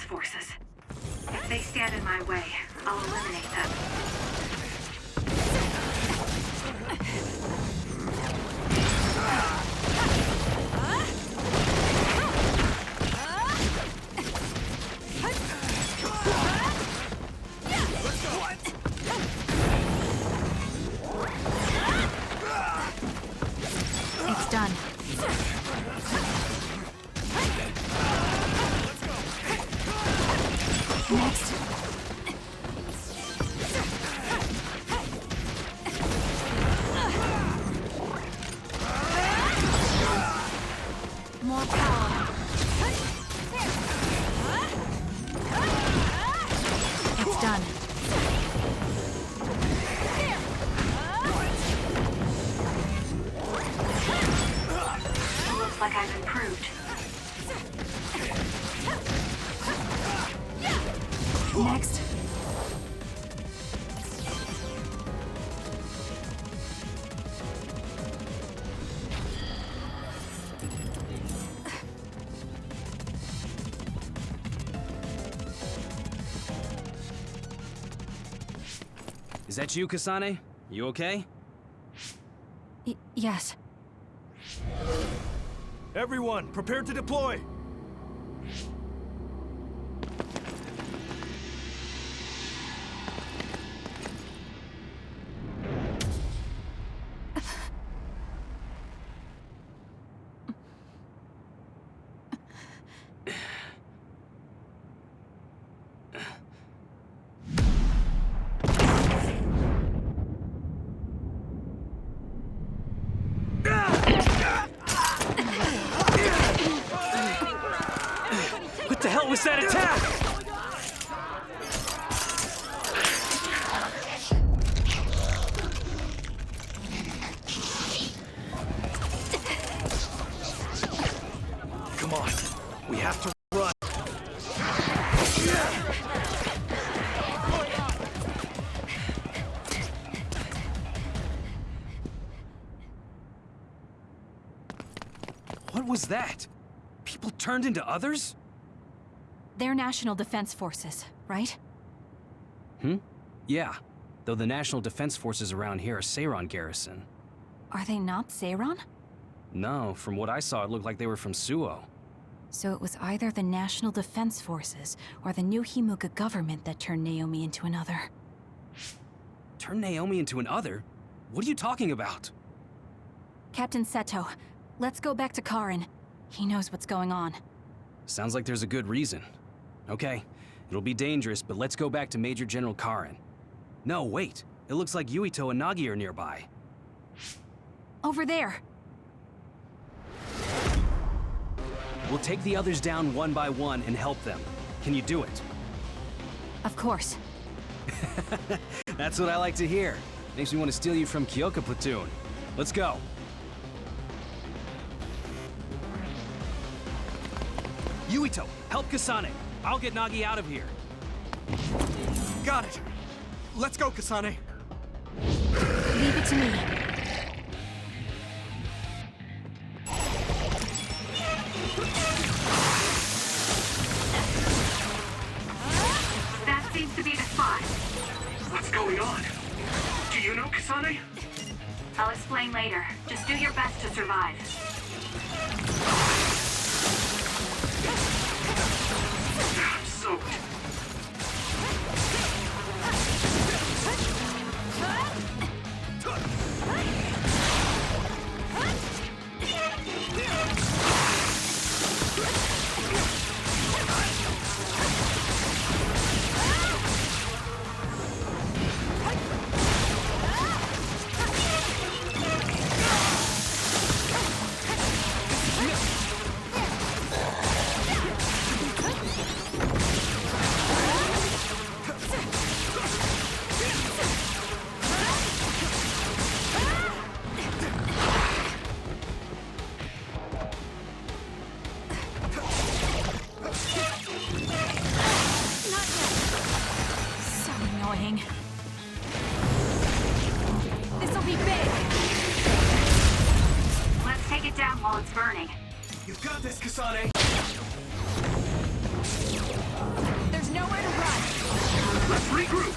forces. If they stand in my way, I'll eliminate them. It's done. Next. More power. It's done. Looks like I've improved. Next. Is that you, Kasane? You okay? Yes. Everyone, prepare to deploy! What the hell was that attack? Come on, we have to run. What was that? People turned into others? They're National Defense Forces, right? Yeah. Though the National Defense Forces around here are Seiran garrison. Are they not Seiran? No, from what I saw, it looked like they were from Suo. So it was either the National Defense Forces or the new Himuka government that turned Naomi into another. Turn Naomi into an other? What are you talking about? Captain Seto, let's go back to Karin. He knows what's going on. Sounds like there's a good reason. Okay, it'll be dangerous, but let's go back to Major General Karin. No, wait. It looks like Yuito and Nagi are nearby. Over there! We'll take the others down one by one and help them. Can you do it? Of course. That's what I like to hear. Makes me want to steal you from Kyoka Platoon. Let's go. Yuito, help Kasane. I'll get Nagi out of here. Got it. Let's go, Kasane. Leave it to me. That seems to be the spot. What's going on? Do you know Kasane? I'll explain later. Just do your best to survive. I'm soaked. This'll be big! Let's take it down while it's burning. You've got this, Kasane. Let's regroup.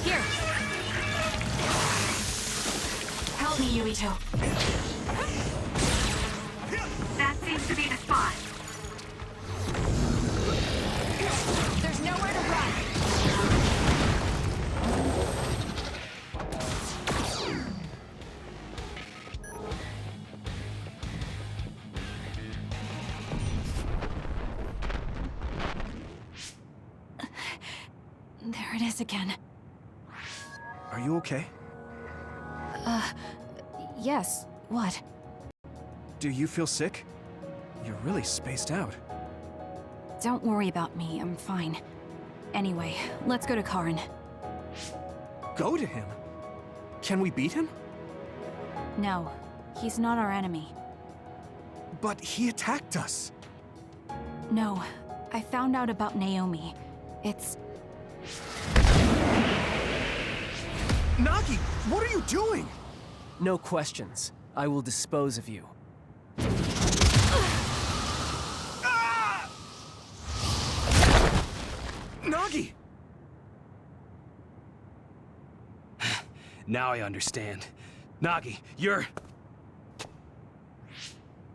Here. Help me, Yuito. That seems to be the spot. There's nowhere to run. There it is again. Are you okay? Yes. What? Do you feel sick? You're really spaced out. Don't worry about me. I'm fine. Anyway, let's go to Karin. Go to him? Can we beat him? No, he's not our enemy. But he attacked us. No, I found out about Naomi. It's... Nagi, what are you doing? No questions. I will dispose of you. Nagi! Now I understand. Nagi, you're...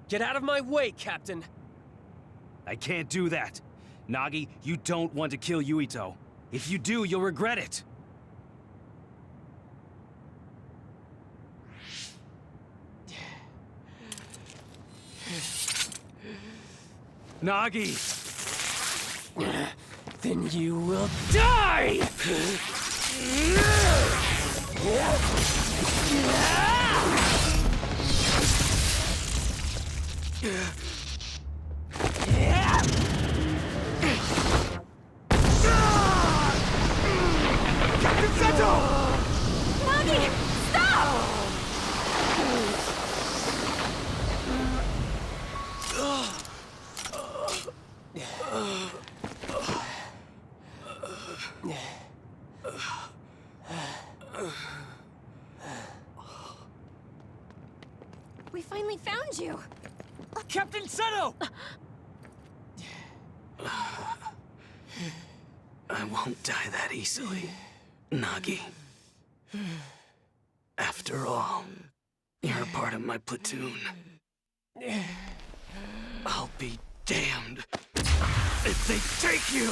Get out of my way, Captain! I can't do that. Nagi, you don't want to kill Yuito. If you do, you'll regret it. Nagi! Then you will die! Nagi! Stop! We finally found you! Captain Seto! I won't die that easily, Nagi. After all, you're a part of my platoon. I'll be damned if they take you!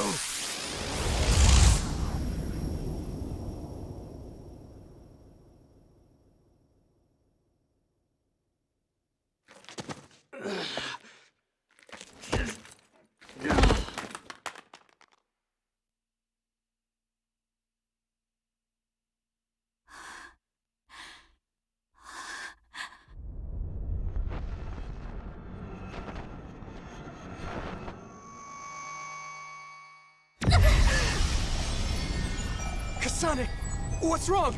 Kasane! What's wrong?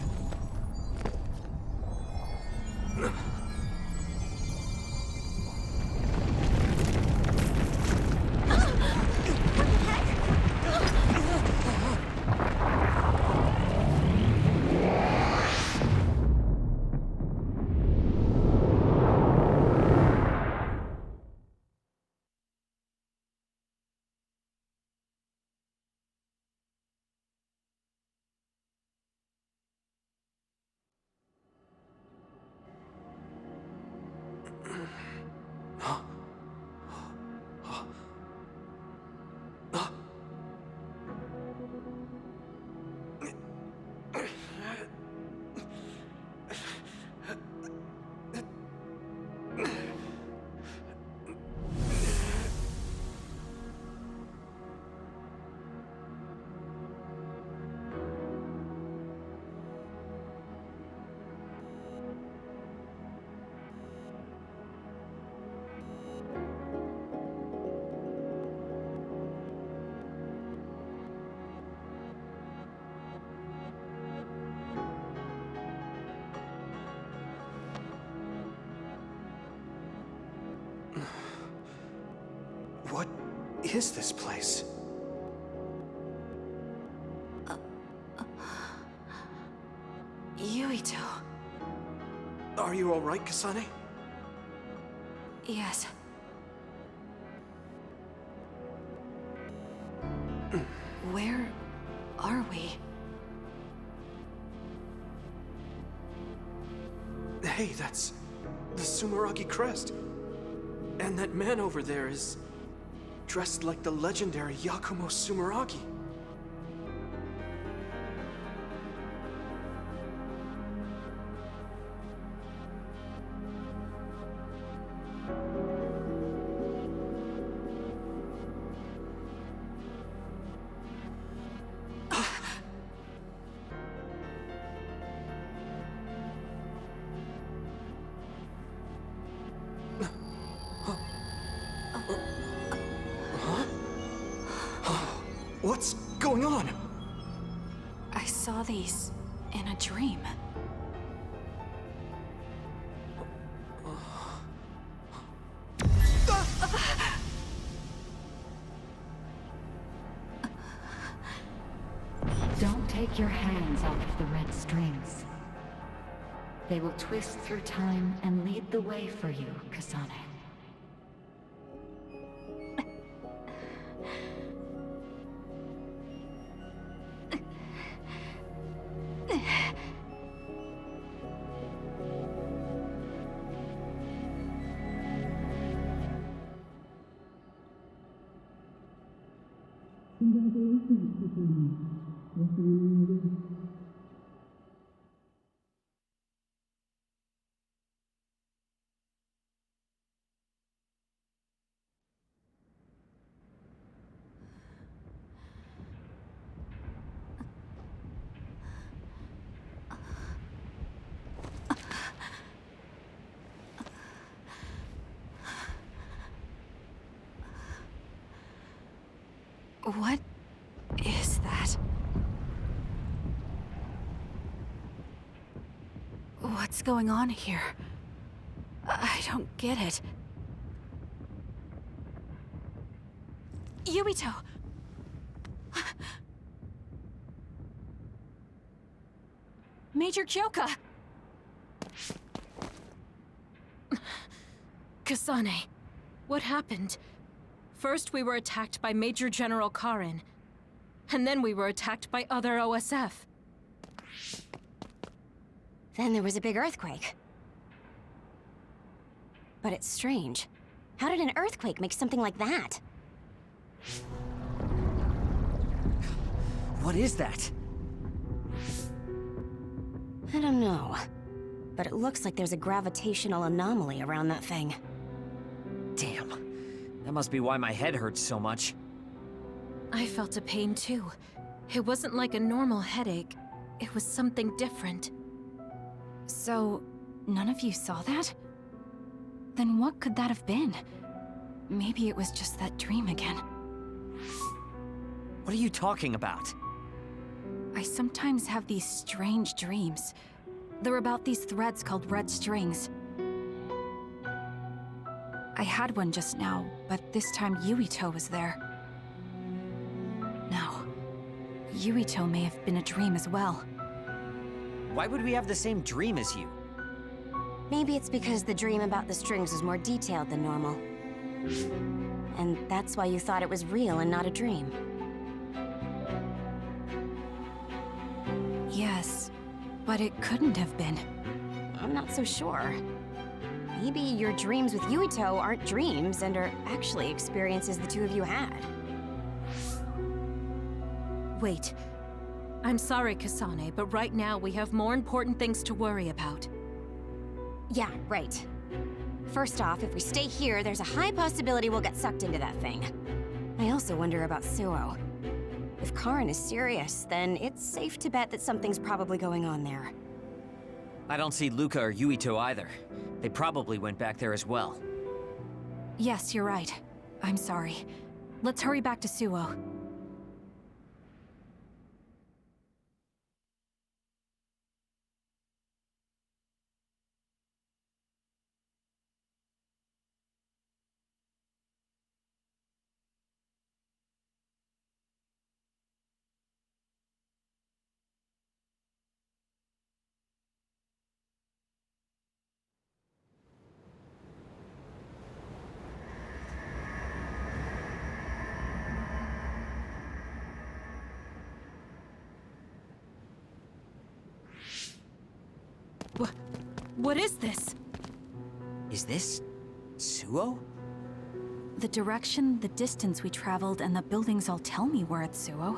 What is this place? Yuito. Are you alright, Kasane? Yes. Where are we? Hey, that's the Sumeragi crest. And that man over there is dressed like the legendary Yakumo Sumeragi. What's going on? I saw these in a dream. Don't take your hands off the red strings. They will twist through time and lead the way for you, Kasane. What is that? What's going on here? I don't get it. Yuito! Major Kyoka! Kasane, what happened? First we were attacked by Major General Karen, and then we were attacked by other OSF. Then there was a big earthquake. But it's strange. How did an earthquake make something like that? What is that? I don't know. But it looks like there's a gravitational anomaly around that thing. Damn. That must be why my head hurts so much. I felt a pain too. It wasn't like a normal headache. It was something different. So, none of you saw that? Then what could that have been? Maybe it was just that dream again. What are you talking about? I sometimes have these strange dreams. They're about these threads called red strings. I had one just now, but this time Yuito was there. Now, Yuito may have been a dream as well. Why would we have the same dream as you? Maybe it's because the dream about the strings was more detailed than normal. And that's why you thought it was real and not a dream. Yes, but it couldn't have been. I'm not so sure. Maybe your dreams with Yuito aren't dreams and are actually experiences the two of you had. Wait. I'm sorry, Kasane, but right now we have more important things to worry about. Yeah, right. First off, if we stay here, there's a high possibility we'll get sucked into that thing. I also wonder about Suo. If Karen is serious, then it's safe to bet that something's probably going on there. I don't see Luca or Yuito either. They probably went back there as well. Yes, you're right. I'm sorry. Let's hurry back to Suo. What is this? Is this... Suo? The direction, the distance we traveled, and the buildings all tell me we're at Suo.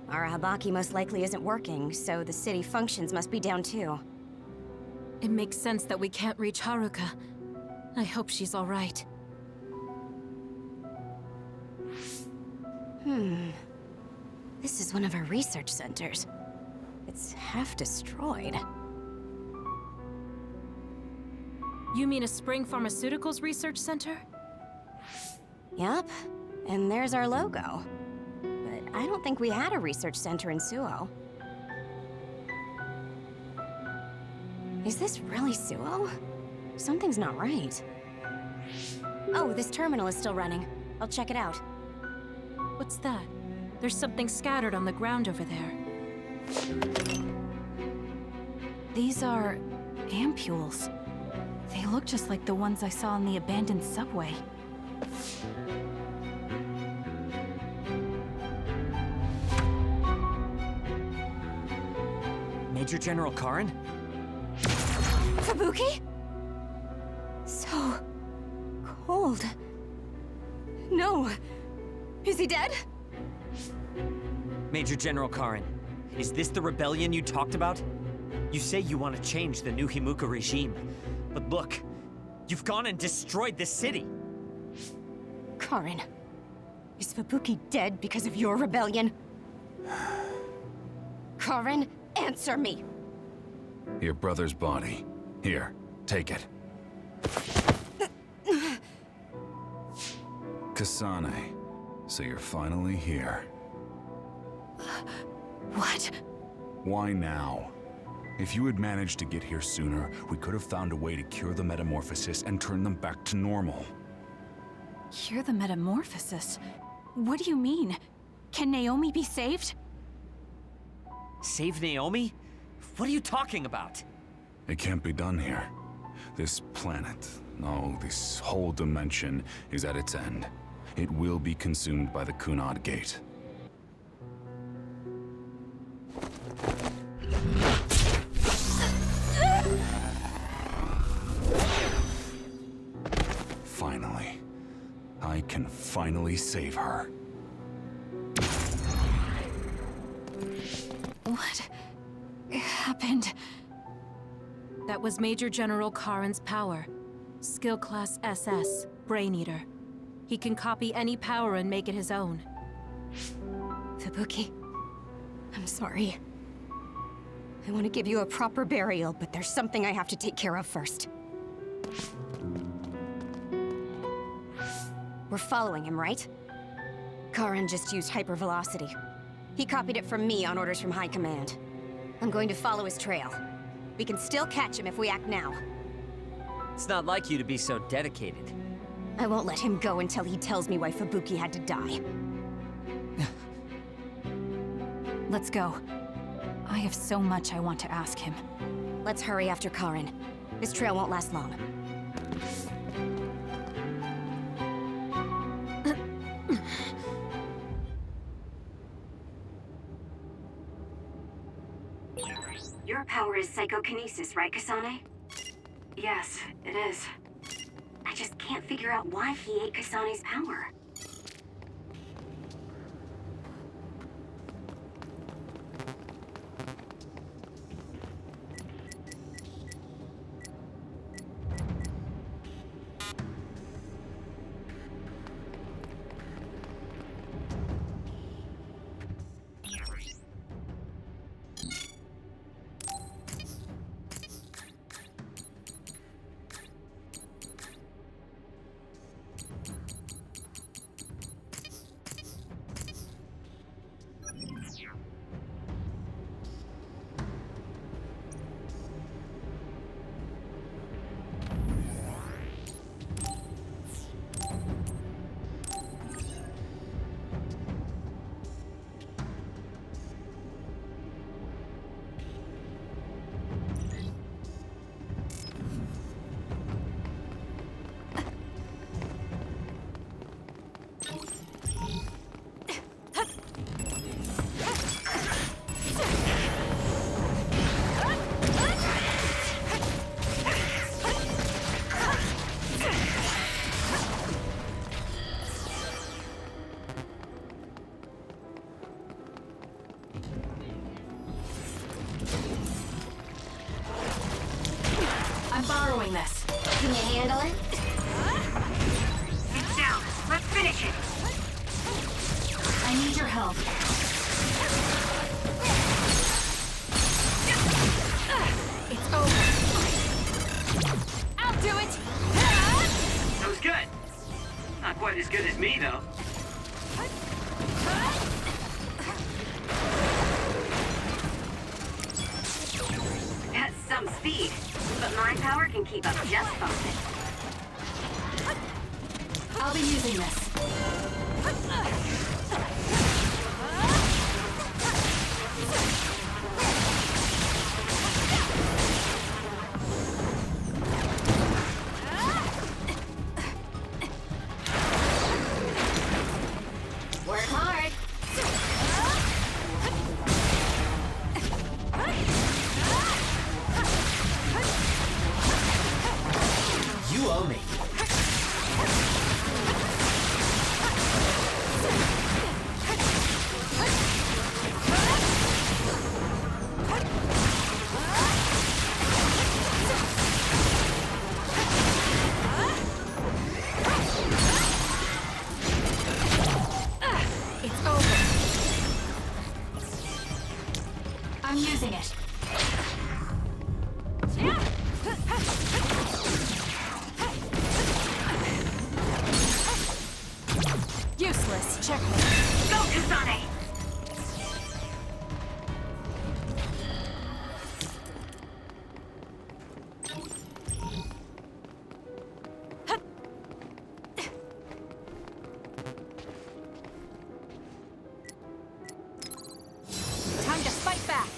Our Habaki most likely isn't working, so the city functions must be down too. It makes sense that we can't reach Haruka. I hope she's all right. This is one of our research centers. It's half destroyed. You mean a Spring Pharmaceuticals Research Center? Yup, and there's our logo. But I don't think we had a research center in Suo. Is this really Suo? Something's not right. Oh, this terminal is still running. I'll check it out. What's that? There's something scattered on the ground over there. These are ampules. They look just like the ones I saw in the abandoned subway. Major General Karin? Fubuki? So... cold. No. Is he dead? Major General Karin, is this the rebellion you talked about? You say you want to change the new Himuka regime, but look, you've gone and destroyed the city! Karin, is Fubuki dead because of your rebellion? Karin, answer me! Your brother's body. Here, take it. Kasane, so you're finally here. What? Why now? If you had managed to get here sooner, we could have found a way to cure the metamorphosis and turn them back to normal. Cure the metamorphosis? What do you mean? Can Naomi be saved? Save Naomi? What are you talking about? It can't be done here. This planet, no, this whole dimension is at its end. It will be consumed by the Kunad Gate. Finally. I can finally save her. What happened? That was Major General Karin's power. Skill Class SS, Brain Eater. He can copy any power and make it his own. Fubuki, I'm sorry. I want to give you a proper burial, but there's something I have to take care of first. We're following him, right? Karin just used hypervelocity. He copied it from me on orders from High Command. I'm going to follow his trail. We can still catch him if we act now. It's not like you to be so dedicated. I won't let him go until he tells me why Fubuki had to die. Let's go. I have so much I want to ask him. Let's hurry after Karin. This trail won't last long. Your power is psychokinesis, right, Kasane? Yes, it is. I just can't figure out why he ate Kasane's power. handle it? It's down. Let's finish it. I need your help. It's over. I'll do it! That was good. Not quite as good as me, though. That's some speed, but my power can keep up just fine. I'll be using this. Work hard. You owe me. It's over. I'm using it. Useless. Checkmate. Go, Kasane! Time to fight back.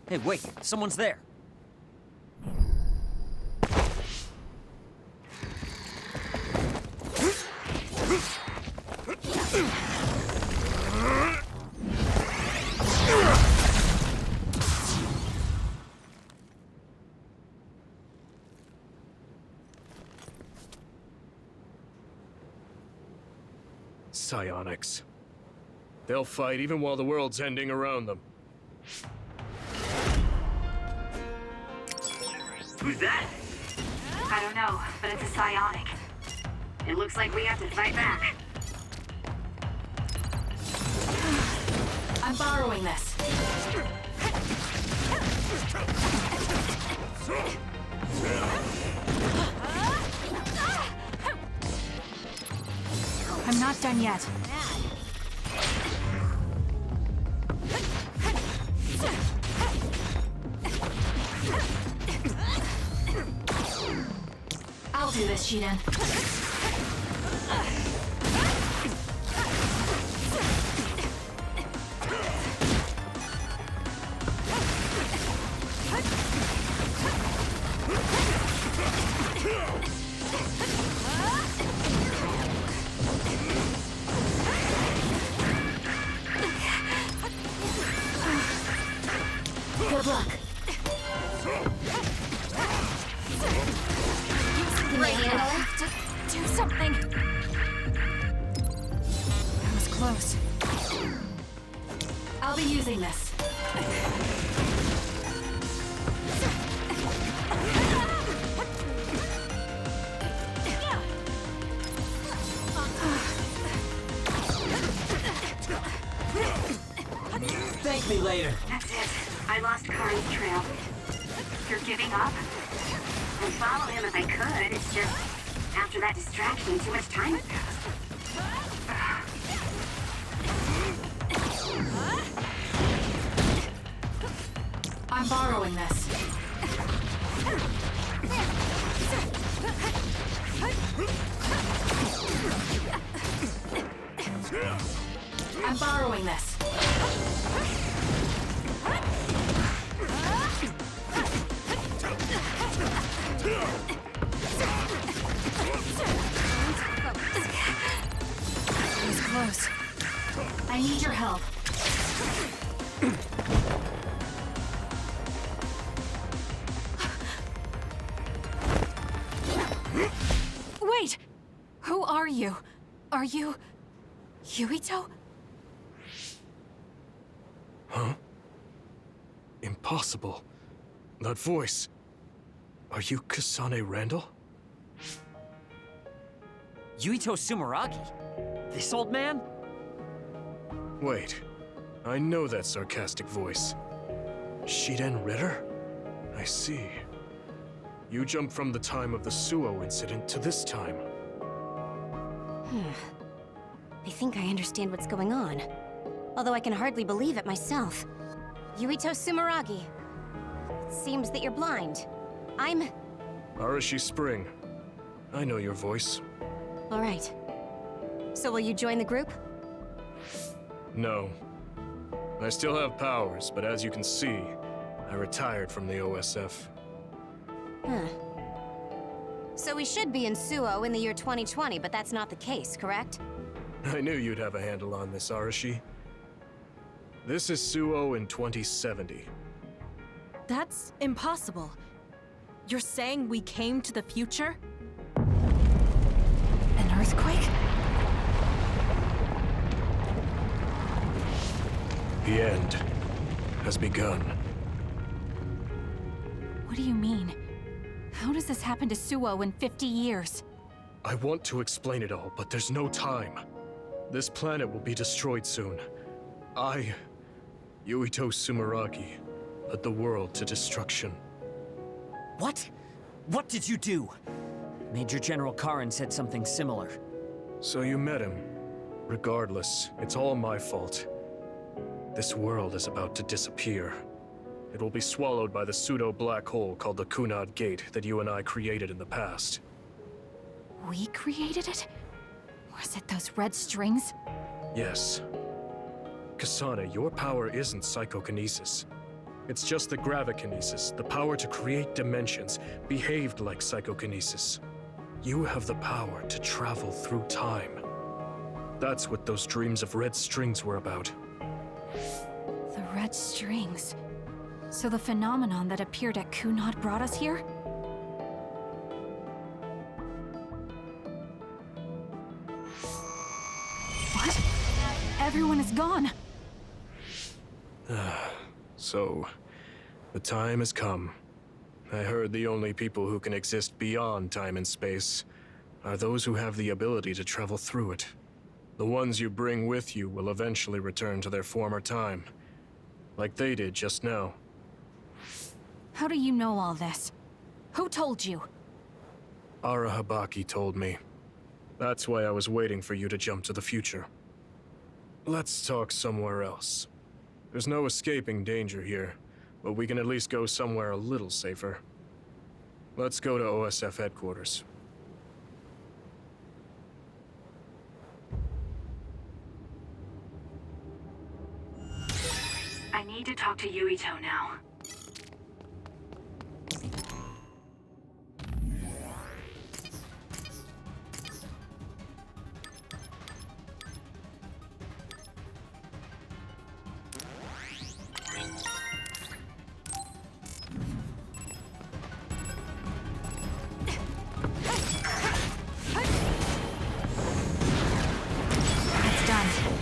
Hey, wait, someone's there. Psionics. They'll fight even while the world's ending around them. Who's that? I don't know, but it's a psionic. It looks like we have to fight back. I'm borrowing this. I'm not done yet. I'll do this, Shiden. Good luck. Can they handle it? To do something. That was close. I'll be using this. Thank me later. That's it. I lost Karin's trail. You're giving up? I'd follow him if I could. It's just, after that distraction, too much time had passed. I'm borrowing this. I'm borrowing this. That was close. I need your help. Are you... Yuito? Huh? Impossible. That voice. Are you Kasane Randall? Yuito Sumeragi? This old man? Wait. I know that sarcastic voice. Shiden Ritter? I see. You jumped from the time of the Suo incident to this time. I think I understand what's going on. Although I can hardly believe it myself. Yuito Sumeragi. It seems that you're blind. I'm... Arashi Spring. I know your voice. All right. So will you join the group? No. I still have powers, but as you can see, I retired from the OSF. Huh. So we should be in Suo in the year 2020, but that's not the case, correct? I knew you'd have a handle on this, Arashi. This is Suo in 2070. That's impossible. You're saying we came to the future? An earthquake? The end has begun. What do you mean? How does this happen to Suo in 50 years? I want to explain it all, but there's no time. This planet will be destroyed soon. I, Yuito Sumeragi, led the world to destruction. What? What did you do? Major General Karin said something similar. So you met him. Regardless, it's all my fault. This world is about to disappear. It will be swallowed by the pseudo-black hole called the Kunad Gate that you and I created in the past. We created it? Was it those red strings? Yes. Kasane, your power isn't psychokinesis. It's just the gravikinesis, the power to create dimensions, behaved like psychokinesis. You have the power to travel through time. That's what those dreams of red strings were about. The red strings. So the phenomenon that appeared at Kunad brought us here? What? Everyone is gone. So, the time has come. I heard the only people who can exist beyond time and space are those who have the ability to travel through it. The ones you bring with you will eventually return to their former time, like they did just now. How do you know all this? Who told you? Arahabaki told me. That's why I was waiting for you to jump to the future. Let's talk somewhere else. There's no escaping danger here, but we can at least go somewhere a little safer. Let's go to OSF headquarters. I need to talk to Yuito now. It's done.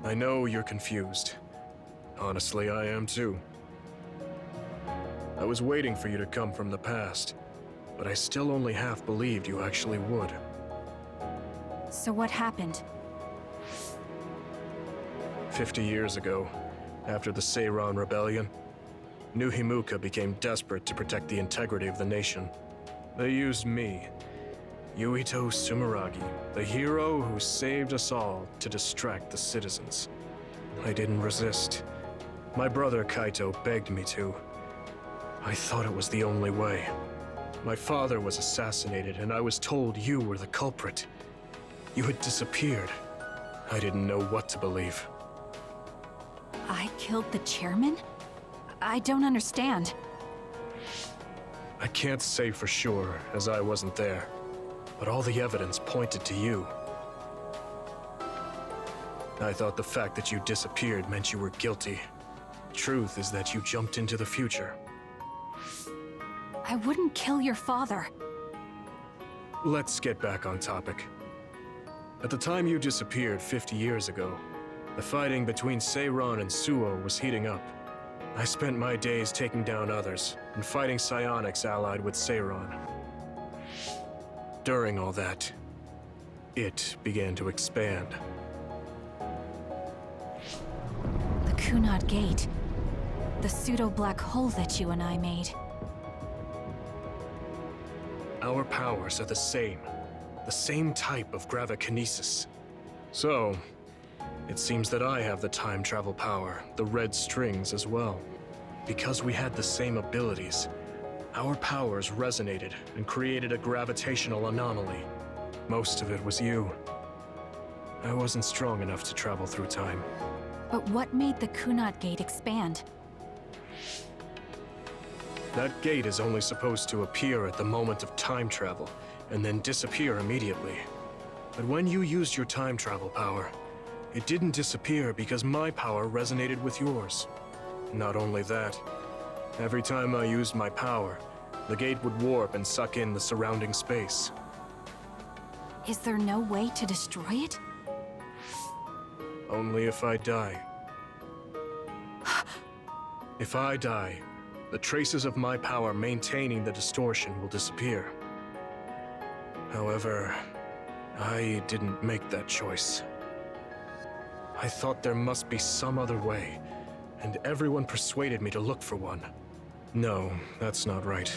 I know you're confused. Honestly, I am too. I was waiting for you to come from the past, but I still only half believed you actually would. So what happened? 50 years ago, after the Seiran Rebellion, New Himuka became desperate to protect the integrity of the nation. They used me, Yuito Sumeragi, the hero who saved us all, to distract the citizens. I didn't resist. My brother Kaito begged me to. I thought it was the only way. My father was assassinated, and I was told you were the culprit. You had disappeared. I didn't know what to believe. I killed the chairman? I don't understand. I can't say for sure, as I wasn't there, but all the evidence pointed to you. I thought the fact that you disappeared meant you were guilty. The truth is that you jumped into the future. I wouldn't kill your father. Let's get back on topic. At the time you disappeared 50 years ago, the fighting between Seiran and Suo was heating up. I spent my days taking down others and fighting psionics allied with Seiran. During all that, it began to expand. The Kunad Gate. The pseudo-black hole that you and I made. Our powers are the same type of gravikinesis. So, it seems that I have the time travel power, the red strings as well. Because we had the same abilities, our powers resonated and created a gravitational anomaly. Most of it was you. I wasn't strong enough to travel through time. But what made the Kunad Gate expand? That gate is only supposed to appear at the moment of time travel, and then disappear immediately. But when you used your time travel power, it didn't disappear because my power resonated with yours. Not only that, every time I used my power, the gate would warp and suck in the surrounding space. Is there no way to destroy it? Only if I die. If I die, the traces of my power maintaining the distortion will disappear. However, I didn't make that choice. I thought there must be some other way, and everyone persuaded me to look for one. No, that's not right.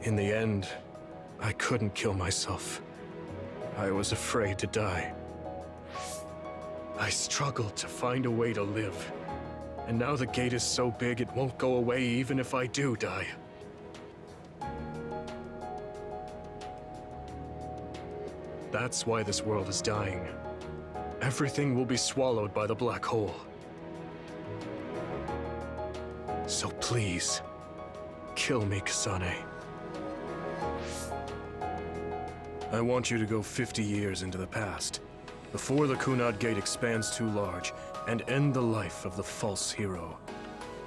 In the end, I couldn't kill myself. I was afraid to die. I struggled to find a way to live. And now the gate is so big it won't go away even if I do die. That's why this world is dying. Everything will be swallowed by the black hole. So please, kill me, Kasane. I want you to go 50 years into the past, before the Kunad Gate expands too large, and end the life of the false hero,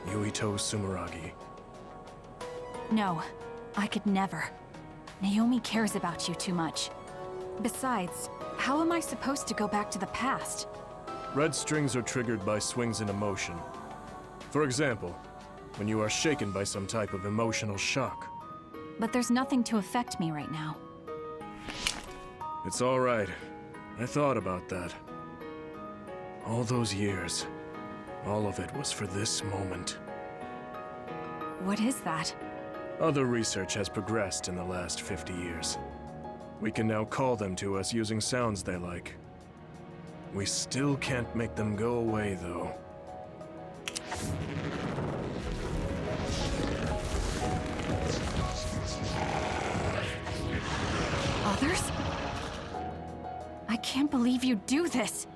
Yuito Sumeragi. No, I could never. Naomi cares about you too much. Besides, how am I supposed to go back to the past? Red strings are triggered by swings in emotion. For example, when you are shaken by some type of emotional shock. But there's nothing to affect me right now. It's all right. I thought about that. All those years, all of it was for this moment. What is that? Other research has progressed in the last 50 years. We can now call them to us using sounds they like. We still can't make them go away, though. Others? I can't believe you do this!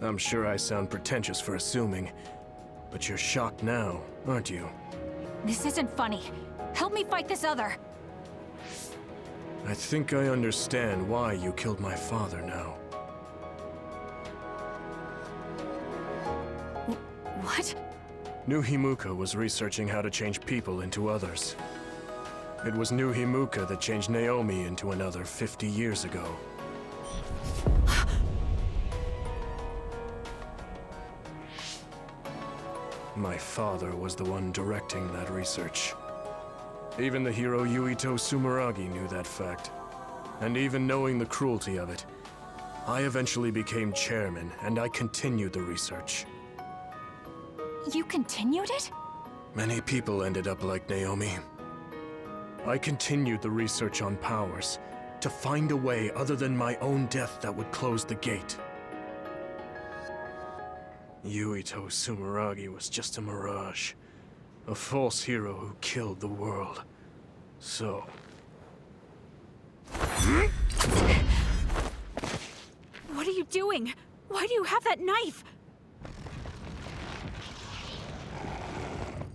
I'm sure I sound pretentious for assuming, but you're shocked now, aren't you? This isn't funny. Help me fight this other! I think I understand why you killed my father now. What? New Himuka was researching how to change people into others. It was New Himuka that changed Naomi into another 50 years ago. My father was the one directing that research. Even the hero Yuito Sumeragi knew that fact. And even knowing the cruelty of it, I eventually became chairman, and I continued the research. You continued it? Many people ended up like Naomi. I continued the research on powers, to find a way other than my own death that would close the gate. Yuito Sumeragi was just a mirage. A false hero who killed the world. So... What are you doing? Why do you have that knife?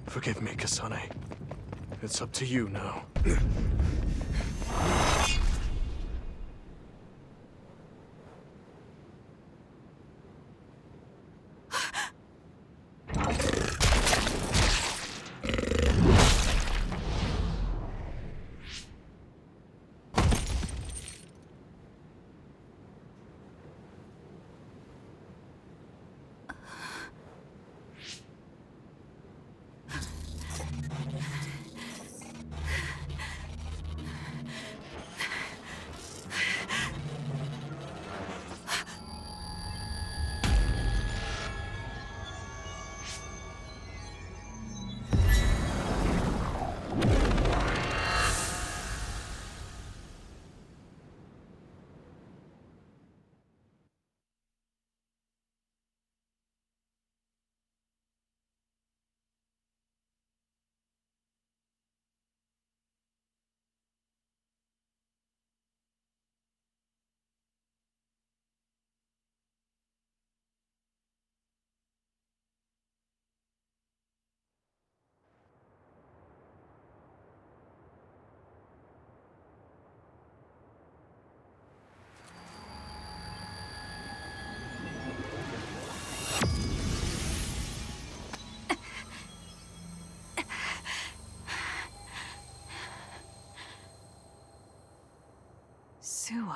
Forgive me, Kasane. It's up to you now. Suo.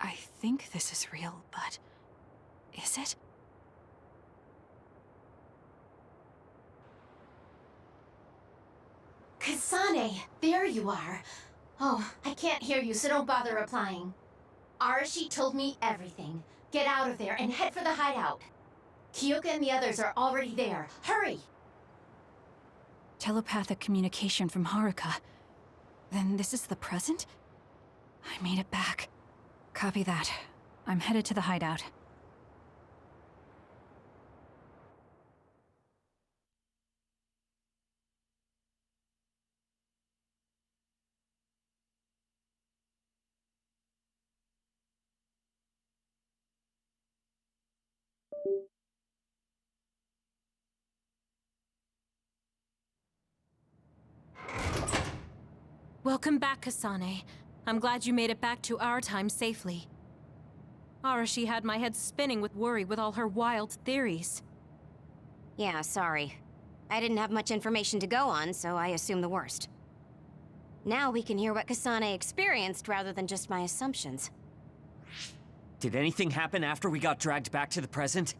I think this is real, but... is it? Kasane, there you are. Oh, I can't hear you, so don't bother replying. Arashi told me everything. Get out of there and head for the hideout. Kyoka and the others are already there. Hurry! Telepathic communication from Haruka. Then this is the present? I made it back. Copy that. I'm headed to the hideout. Welcome back, Kasane. I'm glad you made it back to our time safely. Arashi had my head spinning with worry with all her wild theories. Yeah, sorry. I didn't have much information to go on, so I assumed the worst. Now we can hear what Kasane experienced rather than just my assumptions. Did anything happen after we got dragged back to the present?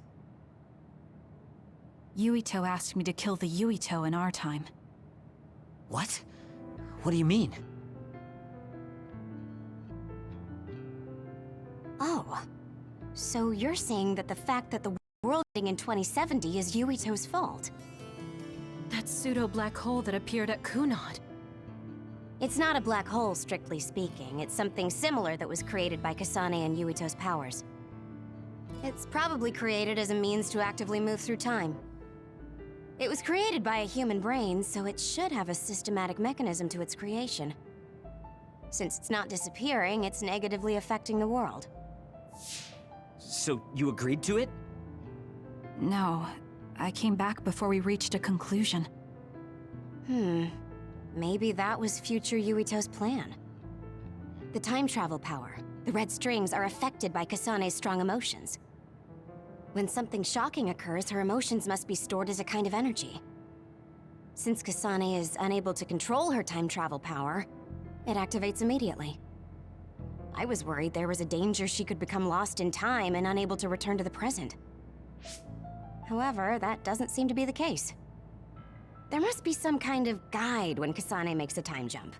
Yuito asked me to kill the Yuito in our time. What? What do you mean? Oh. So you're saying that the fact that the world ending in 2070 is Yuito's fault? That pseudo-black hole that appeared at Kunad. It's not a black hole, strictly speaking. It's something similar that was created by Kasane and Yuito's powers. It's probably created as a means to actively move through time. It was created by a human brain, so it should have a systematic mechanism to its creation. Since it's not disappearing, it's negatively affecting the world. So you agreed to it? No. I came back before we reached a conclusion. Maybe that was future Yuito's plan. The time travel power, the red strings, are affected by Kasane's strong emotions. When something shocking occurs, her emotions must be stored as a kind of energy. Since Kasane is unable to control her time travel power, it activates immediately. I was worried there was a danger she could become lost in time and unable to return to the present. However, that doesn't seem to be the case. There must be some kind of guide when Kasane makes a time jump.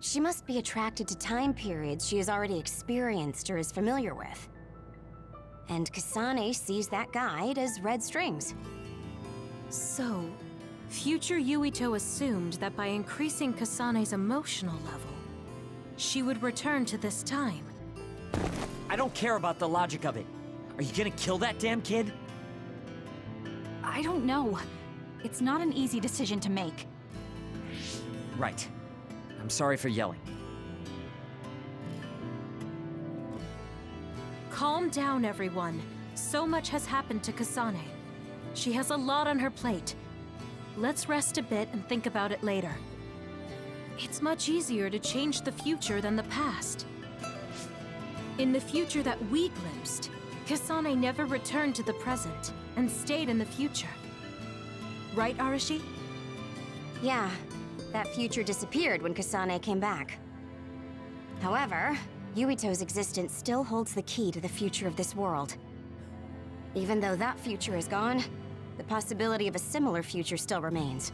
She must be attracted to time periods she has already experienced or is familiar with. And Kasane sees that guide as red strings. So, future Yuito assumed that by increasing Kasane's emotional level, she would return to this time. I don't care about the logic of it. Are you gonna kill that damn kid? I don't know. It's not an easy decision to make. Right. I'm sorry for yelling. Calm down, everyone. So much has happened to Kasane. She has a lot on her plate. Let's rest a bit and think about it later. It's much easier to change the future than the past. In the future that we glimpsed, Kasane never returned to the present and stayed in the future. Right, Arashi? Yeah, that future disappeared when Kasane came back. However, Yuito's existence still holds the key to the future of this world. Even though that future is gone, the possibility of a similar future still remains.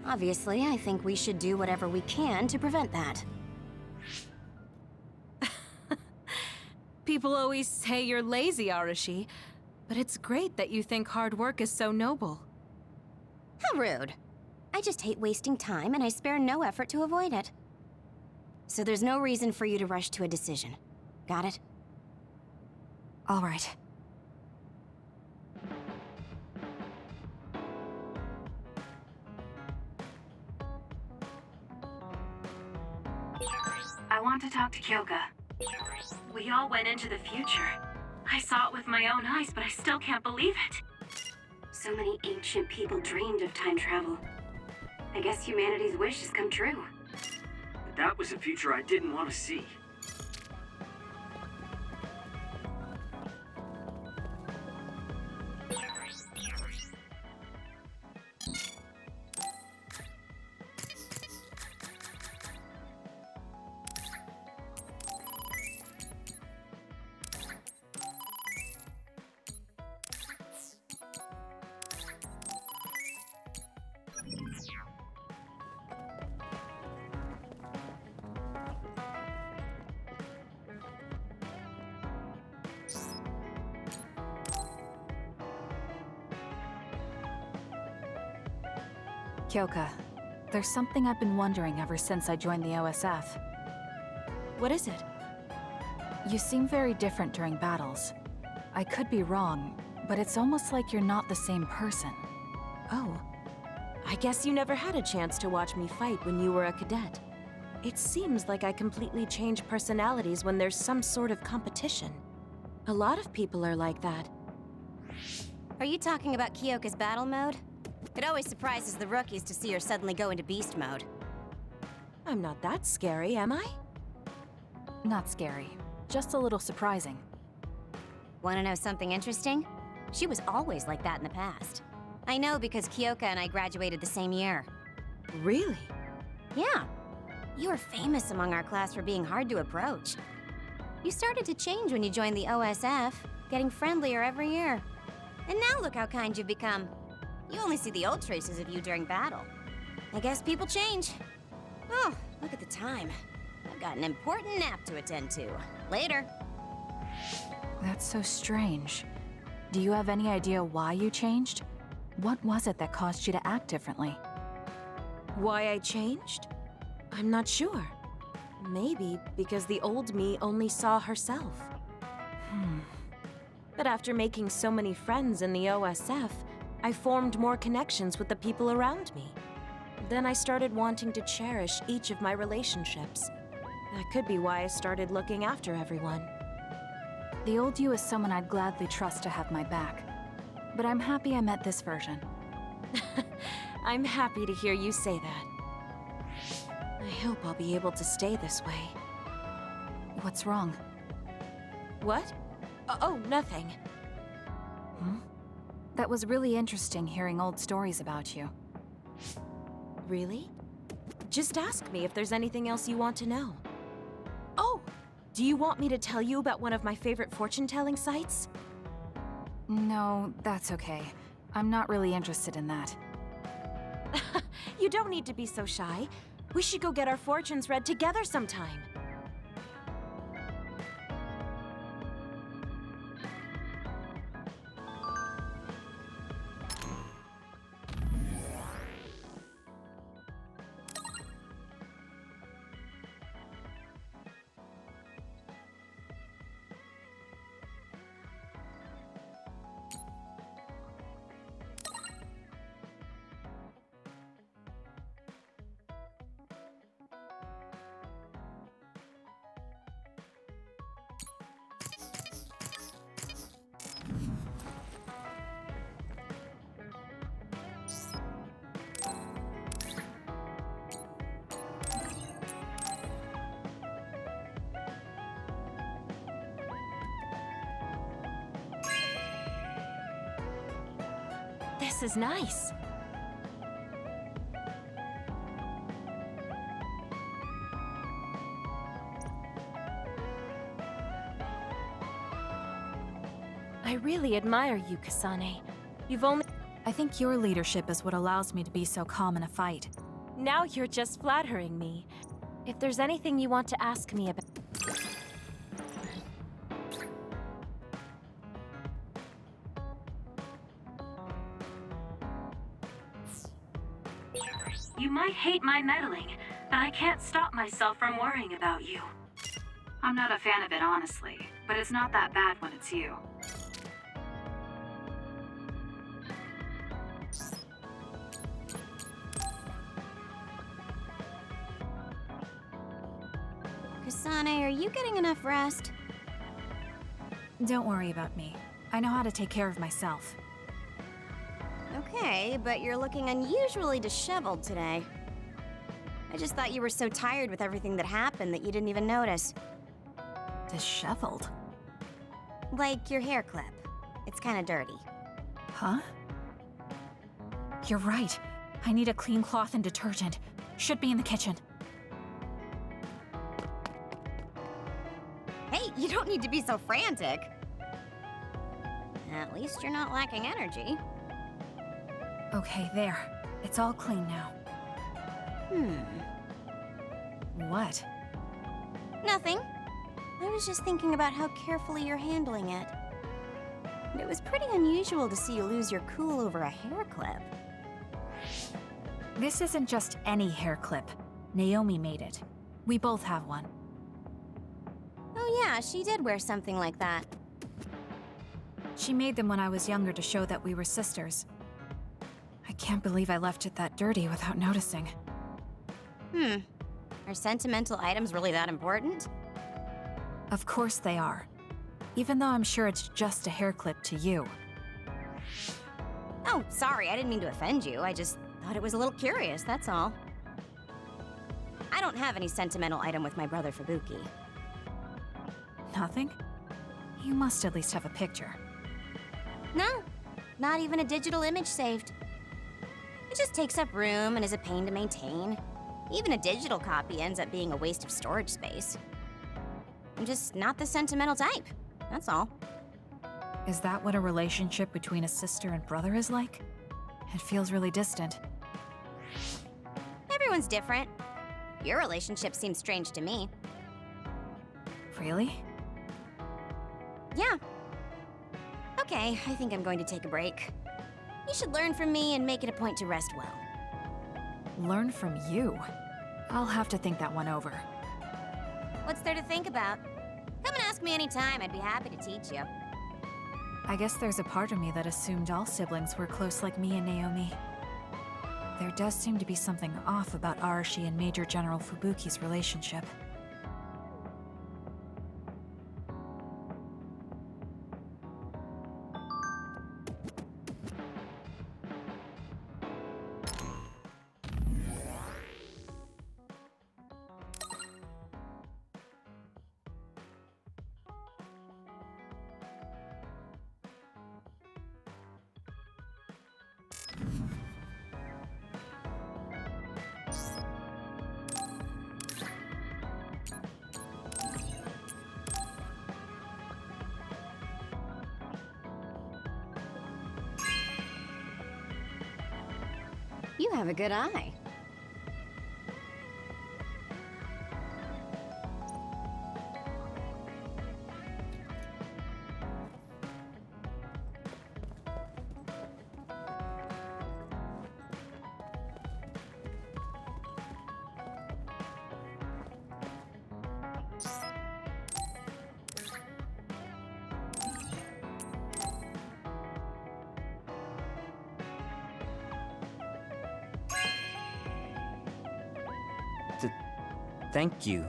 Obviously, I think we should do whatever we can to prevent that. People always say you're lazy, Arashi, but it's great that you think hard work is so noble. How rude. I just hate wasting time, and I spare no effort to avoid it. So there's no reason for you to rush to a decision. Got it? All right. I want to talk to Kyoka. We all went into the future. I saw it with my own eyes, but I still can't believe it. So many ancient people dreamed of time travel. I guess humanity's wish has come true. But that was a future I didn't want to see. Kyoka, there's something I've been wondering ever since I joined the OSF. What is it? You seem very different during battles. I could be wrong, but it's almost like you're not the same person. Oh. I guess you never had a chance to watch me fight when you were a cadet. It seems like I completely change personalities when there's some sort of competition. A lot of people are like that. Are you talking about Kyoka's battle mode? It always surprises the rookies to see her suddenly go into beast mode. I'm not that scary, am I? Not scary, just a little surprising. Want to know something interesting? She was always like that in the past. I know because Kyoka and I graduated the same year. Really? Yeah. You were famous among our class for being hard to approach. You started to change when you joined the OSF, getting friendlier every year. And now look how kind you've become. You only see the old traces of you during battle. I guess people change. Oh, look at the time. I've got an important nap to attend to. Later. That's so strange. Do you have any idea why you changed? What was it that caused you to act differently? Why I changed? I'm not sure. Maybe because the old me only saw herself. But after making so many friends in the OSF, I formed more connections with the people around me. Then I started wanting to cherish each of my relationships. That could be why I started looking after everyone. The old you is someone I'd gladly trust to have my back. But I'm happy I met this version. I'm happy to hear you say that. I hope I'll be able to stay this way. What's wrong? What? Oh, nothing. That was really interesting hearing old stories about you. Really? Just ask me if there's anything else you want to know. Oh! Do you want me to tell you about one of my favorite fortune-telling sites? No, that's okay. I'm not really interested in that. You don't need to be so shy. We should go get our fortunes read together sometime. This is nice. I really admire you, Kasane. You've only... I think your leadership is what allows me to be so calm in a fight. Now you're just flattering me. If there's anything you want to ask me about... You might hate my meddling, but I can't stop myself from worrying about you. I'm not a fan of it, honestly, but it's not that bad when it's you. Kasane, are you getting enough rest? Don't worry about me. I know how to take care of myself. Okay, but you're looking unusually disheveled today. I just thought you were so tired with everything that happened that you didn't even notice. Disheveled? Like your hair clip. It's kinda dirty. Huh? You're right. I need a clean cloth and detergent. Should be in the kitchen. Hey, you don't need to be so frantic. At least you're not lacking energy. Okay, there. It's all clean now. What? Nothing. I was just thinking about how carefully you're handling it. And it was pretty unusual to see you lose your cool over a hair clip. This isn't just any hair clip. Naomi made it. We both have one. Oh yeah, she did wear something like that. She made them when I was younger to show that we were sisters. I can't believe I left it that dirty without noticing. Are sentimental items really that important? Of course they are. Even though I'm sure it's just a hair clip to you. Oh, sorry, I didn't mean to offend you. I just thought it was a little curious, that's all. I don't have any sentimental item with my brother Fubuki. Nothing? You must at least have a picture. No, not even a digital image saved. It just takes up room and is a pain to maintain. Even a digital copy ends up being a waste of storage space. I'm just not the sentimental type, that's all. Is that what a relationship between a sister and brother is like? It feels really distant. Everyone's different. Your relationship seems strange to me. Really? Yeah. Okay, I think I'm going to take a break. You should learn from me and make it a point to rest well. Learn from you? I'll have to think that one over. What's there to think about? Come and ask me anytime, I'd be happy to teach you. I guess there's a part of me that assumed all siblings were close like me and Naomi. There does seem to be something off about Arashi and Major General Fubuki's relationship. You have a good eye. Thank you.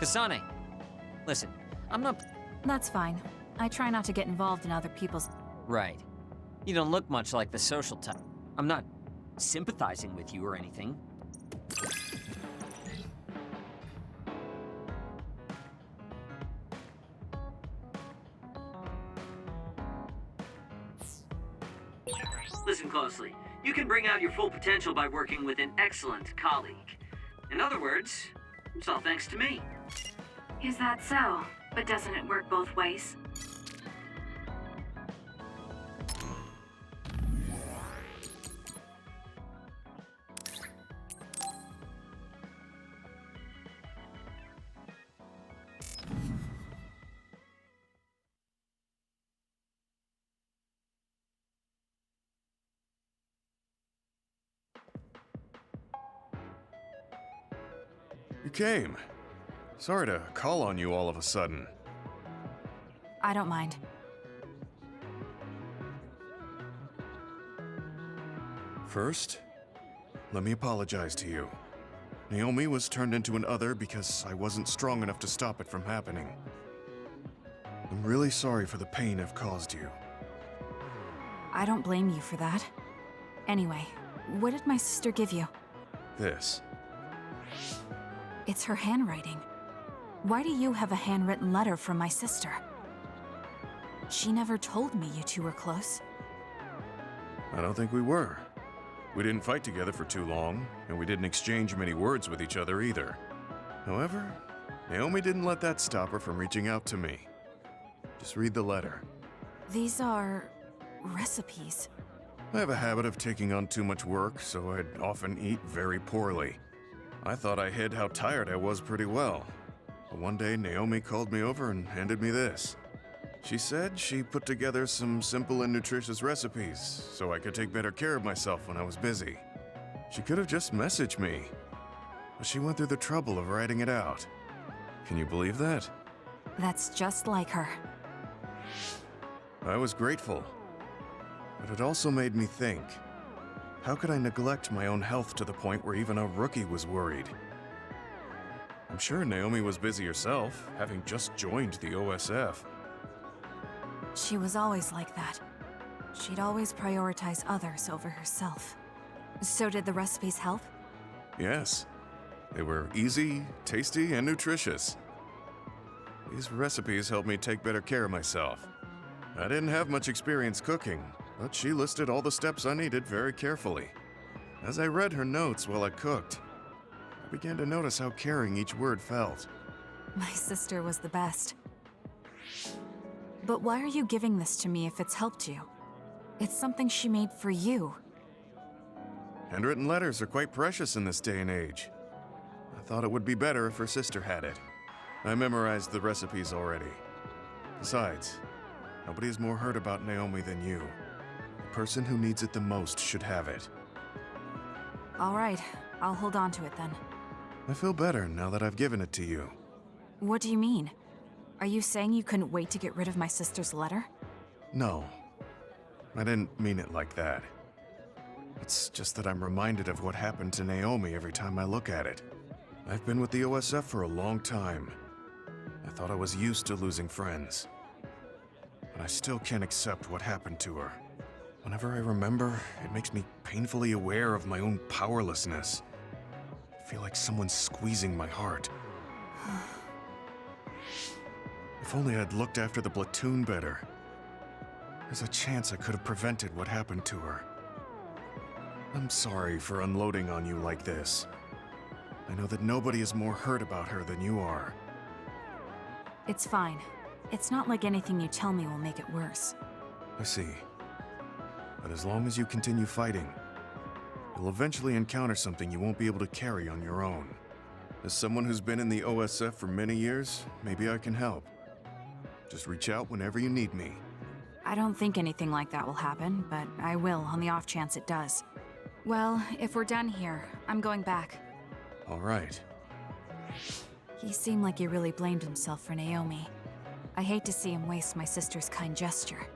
Kasane, listen, I'm not... That's fine. I try not to get involved in other people's... Right. You don't look much like the social type. I'm not sympathizing with you or anything. Listen closely. You can bring out your full potential by working with an excellent colleague. In other words, it's all thanks to me. Is that so? But doesn't it work both ways? You came. Sorry to call on you all of a sudden. I don't mind. First, let me apologize to you. Naomi was turned into an other because I wasn't strong enough to stop it from happening. I'm really sorry for the pain I've caused you. I don't blame you for that. Anyway, what did my sister give you? This. It's her handwriting. Why do you have a handwritten letter from my sister? She never told me you two were close. I don't think we were. We didn't fight together for too long, and we didn't exchange many words with each other either. However, Naomi didn't let that stop her from reaching out to me. Just read the letter. These are... recipes. I have a habit of taking on too much work, so I'd often eat very poorly. I thought I hid how tired I was pretty well. But one day, Naomi called me over and handed me this. She said she put together some simple and nutritious recipes so I could take better care of myself when I was busy. She could have just messaged me, but she went through the trouble of writing it out. Can you believe that? That's just like her. I was grateful, but it also made me think. How could I neglect my own health to the point where even a rookie was worried? I'm sure Naomi was busy herself, having just joined the OSF. She was always like that. She'd always prioritize others over herself. So did the recipes help? Yes. They were easy, tasty, and nutritious. These recipes helped me take better care of myself. I didn't have much experience cooking, but she listed all the steps I needed very carefully. As I read her notes while I cooked, I began to notice how caring each word felt. My sister was the best. But why are you giving this to me if it's helped you? It's something she made for you. Handwritten letters are quite precious in this day and age. I thought it would be better if her sister had it. I memorized the recipes already. Besides, nobody is more hurt about Naomi than you. The person who needs it the most should have it. All right, I'll hold on to it then. I feel better now that I've given it to you. What do you mean? Are you saying you couldn't wait to get rid of my sister's letter? No. I didn't mean it like that. It's just that I'm reminded of what happened to Naomi every time I look at it. I've been with the OSF for a long time. I thought I was used to losing friends. But I still can't accept what happened to her. Whenever I remember, it makes me painfully aware of my own powerlessness. I feel like someone's squeezing my heart. If only I'd looked after the platoon better. There's a chance I could have prevented what happened to her. I'm sorry for unloading on you like this. I know that nobody is more hurt about her than you are. It's fine. It's not like anything you tell me will make it worse. I see. But as long as you continue fighting, you'll eventually encounter something you won't be able to carry on your own. As someone who's been in the OSF for many years, maybe I can help. Just reach out whenever you need me. I don't think anything like that will happen, but I will on the off chance it does. Well, if we're done here, I'm going back. All right. He seemed like he really blamed himself for Naomi. I hate to see him waste my sister's kind gesture.